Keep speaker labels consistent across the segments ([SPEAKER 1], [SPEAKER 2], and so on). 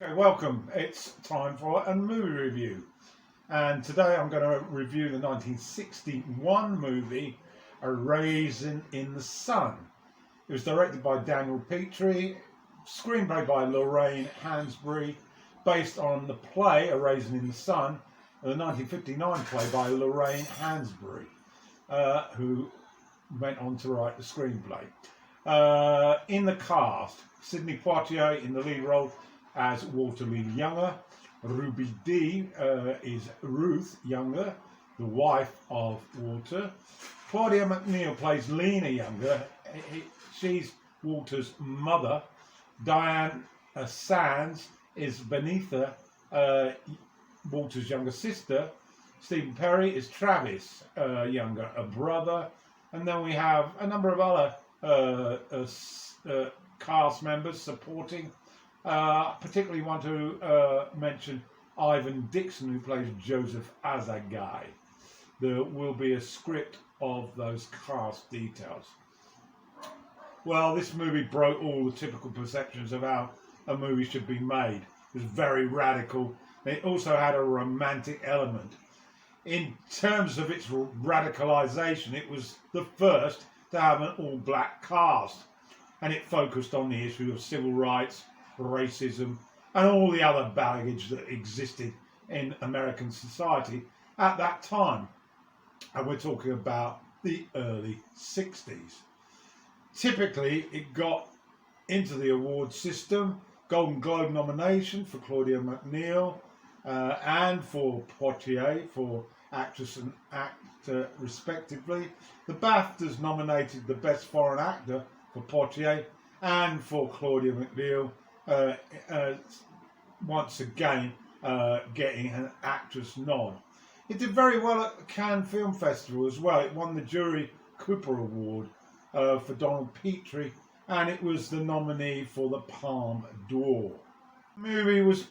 [SPEAKER 1] Okay, welcome. It's time for a movie review, and today I'm going to review the 1961 movie A Raisin in the Sun. It was directed by Daniel Petrie, screenplay by Lorraine Hansberry, based on the play A Raisin in the Sun, the 1959 play by Lorraine Hansberry, who went on to write the screenplay. In the cast, Sidney Poitier in the lead role as Walter Lee Younger. Ruby Dee is Ruth Younger, the wife of Walter. Claudia McNeil plays Lena Younger. She's Walter's mother. Diane Sands is Benitha, Walter's younger sister. Stephen Perry is Travis Younger, a brother. And then we have a number of other cast members supporting. Particularly want to mention Ivan Dixon, who plays Joseph Azagai. There will be a script of those cast details. Well, this movie broke all the typical perceptions of how a movie should be made. It was very radical. It also had a romantic element. In terms of its radicalisation, it was the first to have an all-black cast, and it focused on the issue of civil rights, racism, and all the other baggage that existed in American society at that time. And we're talking about the early 60s. Typically, it got into the award system, Golden Globe nomination for Claudia McNeil and for Poitier for actress and actor respectively. The BAFTAs nominated the Best Foreign Actor for Poitier and for Claudia McNeil, once again getting an actress nod. It did very well at the Cannes Film Festival as well. It won the Jury Cooper Award for Daniel Petrie, and it was the nominee for the Palme d'Or. The movie was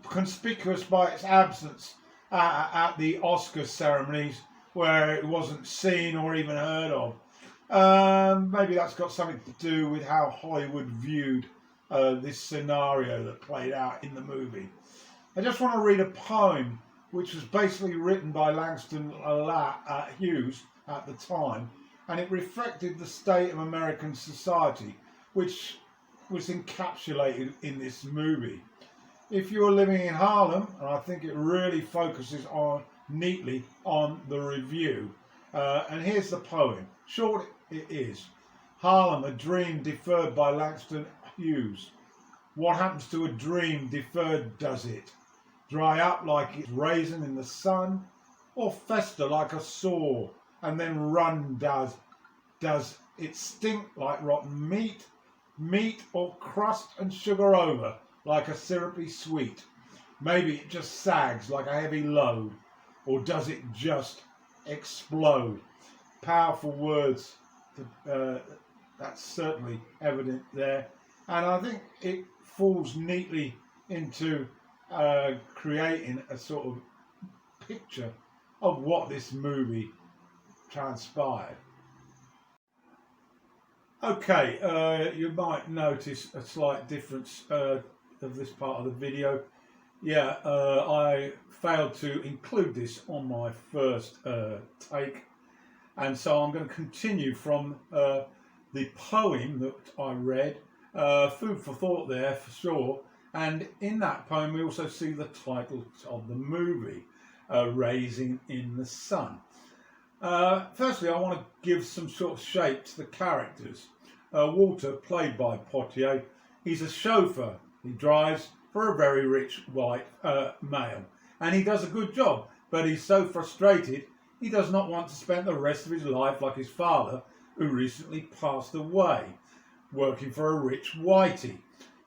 [SPEAKER 1] conspicuous by its absence at the Oscar ceremonies, where it wasn't seen or even heard of. Maybe that's got something to do with how Hollywood viewed this scenario that played out in the movie. I just want to read a poem which was basically written by Langston Hughes at the time, and it reflected the state of American society, which was encapsulated in this movie. If you're living in Harlem, and I think it really focuses neatly on the review, and here's the poem. Short it is. Harlem, a dream deferred by Langston Hughes. What happens to a dream deferred, does it? Dry up like it's raisin in the sun, or fester like a sore, and then run does it stink like rotten meat? Meat or crust and sugar over like a syrupy sweet? Maybe it just sags like a heavy load, or does it just explode? Powerful words, that's certainly evident there. And I think it falls neatly into creating a sort of picture of what this movie transpired. Okay, you might notice a slight difference of this part of the video. Yeah, I failed to include this on my first take, and so I'm going to continue from the poem that I read. Food for thought there for sure, and in that poem we also see the title of the movie, Raisin in the Sun. Firstly, I want to give some sort of shape to the characters. Walter, played by Poitier, he's a chauffeur. He drives for a very rich white male, and he does a good job, but he's so frustrated he does not want to spend the rest of his life like his father, who recently passed away, working for a rich whitey.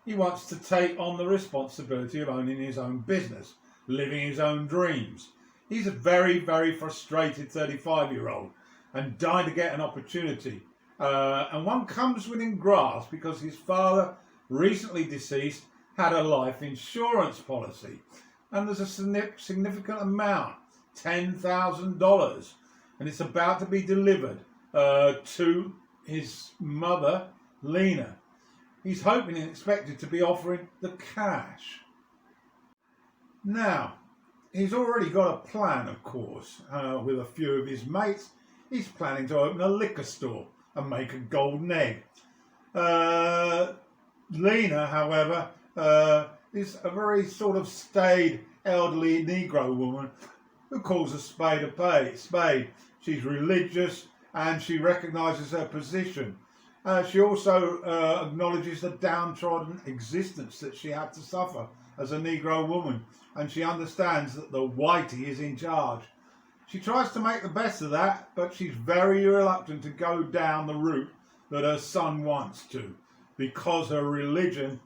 [SPEAKER 1] He wants to take on the responsibility of owning his own business, living his own dreams. He's a very, very frustrated 35-year-old and dying to get an opportunity. And one comes within grasp because his father, recently deceased, had a life insurance policy. And there's a significant amount, $10,000. And it's about to be delivered to his mother, Lena. He's hoping and expected to be offering the cash. Now, he's already got a plan, of course, with a few of his mates. He's planning to open a liquor store and make a golden egg. Lena, however, is a very sort of staid, elderly Negro woman who calls a spade a spade. She's religious and she recognises her position. She also acknowledges the downtrodden existence that she had to suffer as a Negro woman, and she understands that the whitey is in charge. She tries to make the best of that, but she's very reluctant to go down the route that her son wants to, because her religion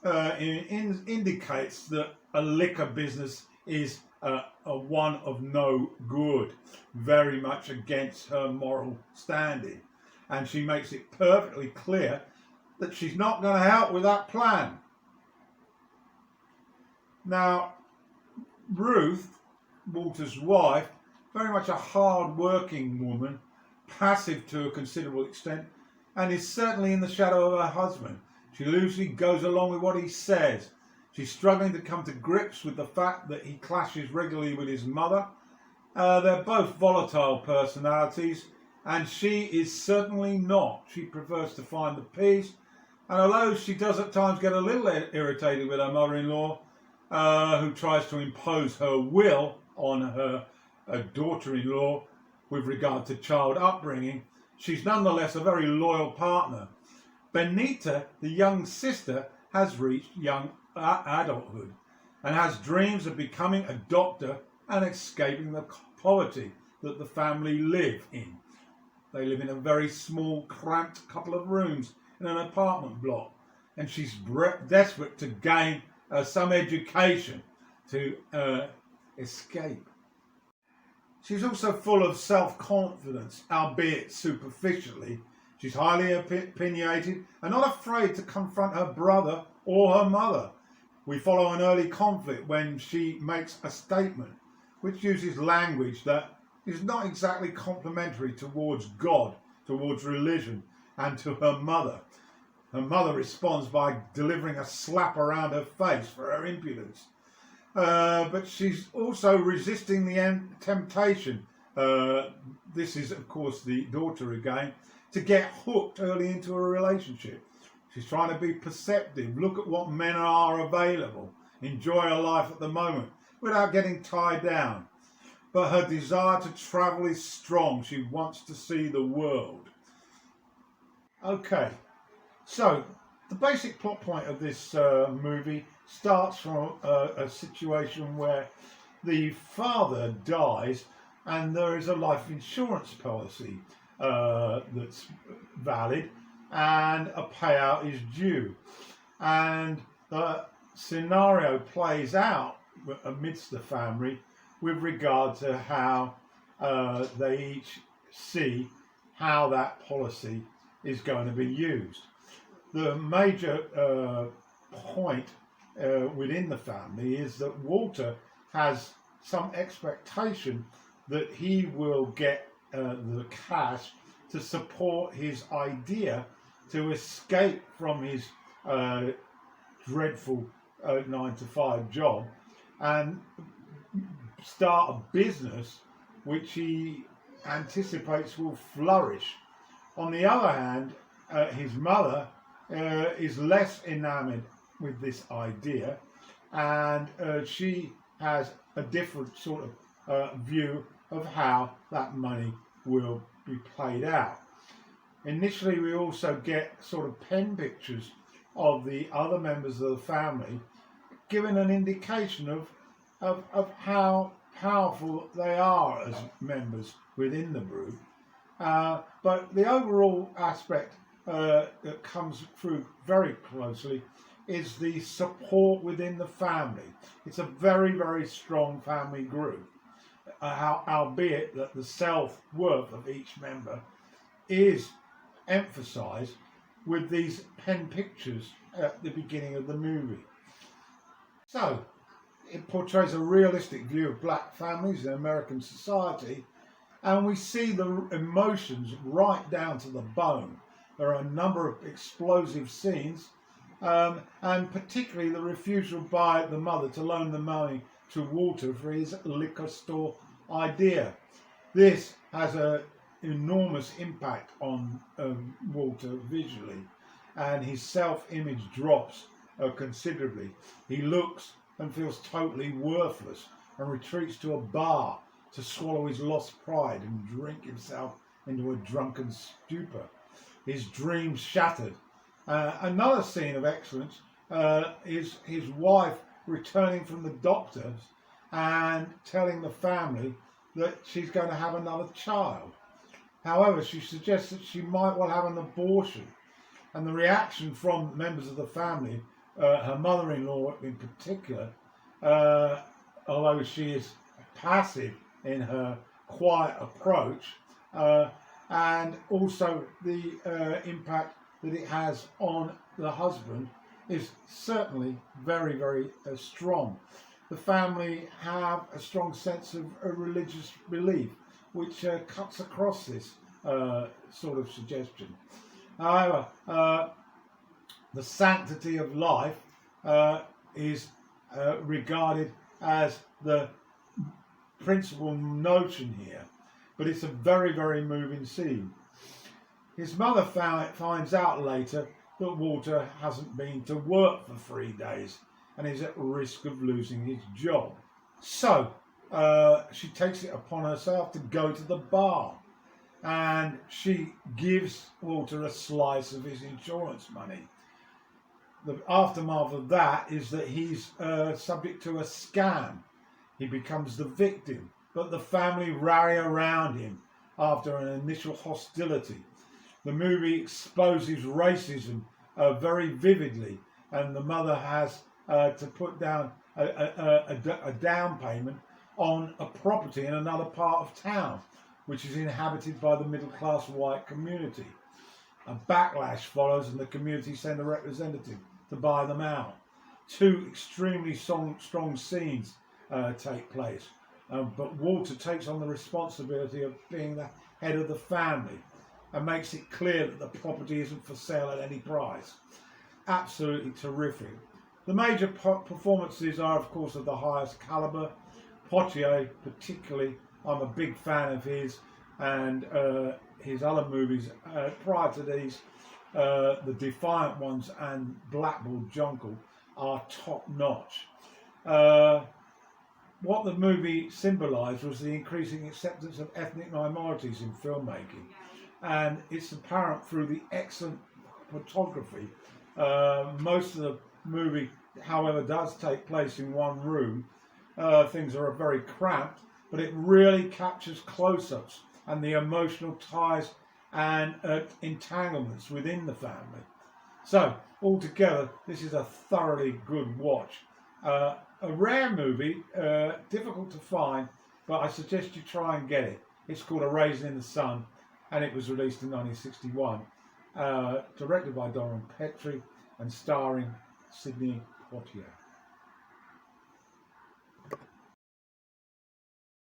[SPEAKER 1] indicates that a liquor business is a one of no good, very much against her moral standing. And she makes it perfectly clear that she's not going to help with that plan. Now, Ruth, Walter's wife, very much a hard-working woman, passive to a considerable extent, and is certainly in the shadow of her husband. She usually goes along with what he says. She's struggling to come to grips with the fact that he clashes regularly with his mother. They're both volatile personalities, and she is certainly not. She prefers to find the peace, and although she does at times get a little irritated with her mother-in-law, who tries to impose her will on her daughter-in-law with regard to child upbringing, she's nonetheless a very loyal partner. Benita, the young sister, has reached young adulthood and has dreams of becoming a doctor and escaping the poverty that the family live in. They live in a very small, cramped couple of rooms in an apartment block, and she's desperate to gain some education to escape. She's also full of self-confidence, albeit superficially. She's highly opinionated and not afraid to confront her brother or her mother. We follow an early conflict when she makes a statement which uses language that is not exactly complimentary towards God, towards religion, and to her mother. Her mother responds by delivering a slap around her face for her impudence. But she's also resisting the temptation, this is of course the daughter again, to get hooked early into a relationship. She's trying to be perceptive, look at what men are available, enjoy her life at the moment without getting tied down. But her desire to travel is strong. She wants to see the world. Okay, so the basic plot point of this movie starts from a situation where the father dies and there is a life insurance policy that's valid and a payout is due. And the scenario plays out amidst the family with regard to how they each see how that policy is going to be used. The major point within the family is that Walter has some expectation that he will get the cash to support his idea to escape from his dreadful 9-to-5 job and start a business which he anticipates will flourish. On the other hand, his mother is less enamoured with this idea, and she has a different sort of view of how that money will be played out. Initially, we also get sort of pen pictures of the other members of the family, giving an indication of how powerful they are as members within the group. But the overall aspect that comes through very closely is the support within the family. It's a very, very strong family group, albeit that the self-worth of each member is emphasised with these pen pictures at the beginning of the movie. So, it portrays a realistic view of black families in American society, and we see the emotions right down to the bone. There are a number of explosive scenes, and particularly the refusal by the mother to loan the money to Walter for his liquor store idea. This has an enormous impact on Walter visually, and his self-image drops considerably. He looks and feels totally worthless and retreats to a bar to swallow his lost pride and drink himself into a drunken stupor. His dreams shattered. Another scene of excellence is his wife returning from the doctors and telling the family that she's going to have another child. However, she suggests that she might well have an abortion, and the reaction from members of the family, her mother-in-law in particular, although she is passive in her quiet approach, and also the impact that it has on the husband is certainly very, very strong. The family have a strong sense of a religious belief, which cuts across this sort of suggestion. However, the sanctity of life is regarded as the principal notion here, but it's a very, very moving scene. His mother finds out later that Walter hasn't been to work for 3 days and is at risk of losing his job. So she takes it upon herself to go to the bar, and she gives Walter a slice of his insurance money. The aftermath of that is that he's subject to a scam. He becomes the victim, but the family rally around him after an initial hostility. The movie exposes racism very vividly, and the mother has to put down a down payment on a property in another part of town, which is inhabited by the middle-class white community. A backlash follows, and the community send a representative to buy them out. 2 extremely strong scenes take place, but Walter takes on the responsibility of being the head of the family and makes it clear that the property isn't for sale at any price. Absolutely terrific. The major performances are, of course, of the highest calibre. Poitier, particularly, I'm a big fan of his, and his other movies prior to these, The Defiant Ones and Blackball Jungle, are top notch. What the movie symbolised was the increasing acceptance of ethnic minorities in filmmaking, and it's apparent through the excellent photography. Most of the movie, however, does take place in one room. Things are very cramped, but it really captures close-ups and the emotional ties and entanglements within the family. So, altogether, this is a thoroughly good watch. A rare movie, difficult to find, but I suggest you try and get it. It's called A Raisin in the Sun, and it was released in 1961. Directed by Daniel Petrie and starring Sidney Poitier.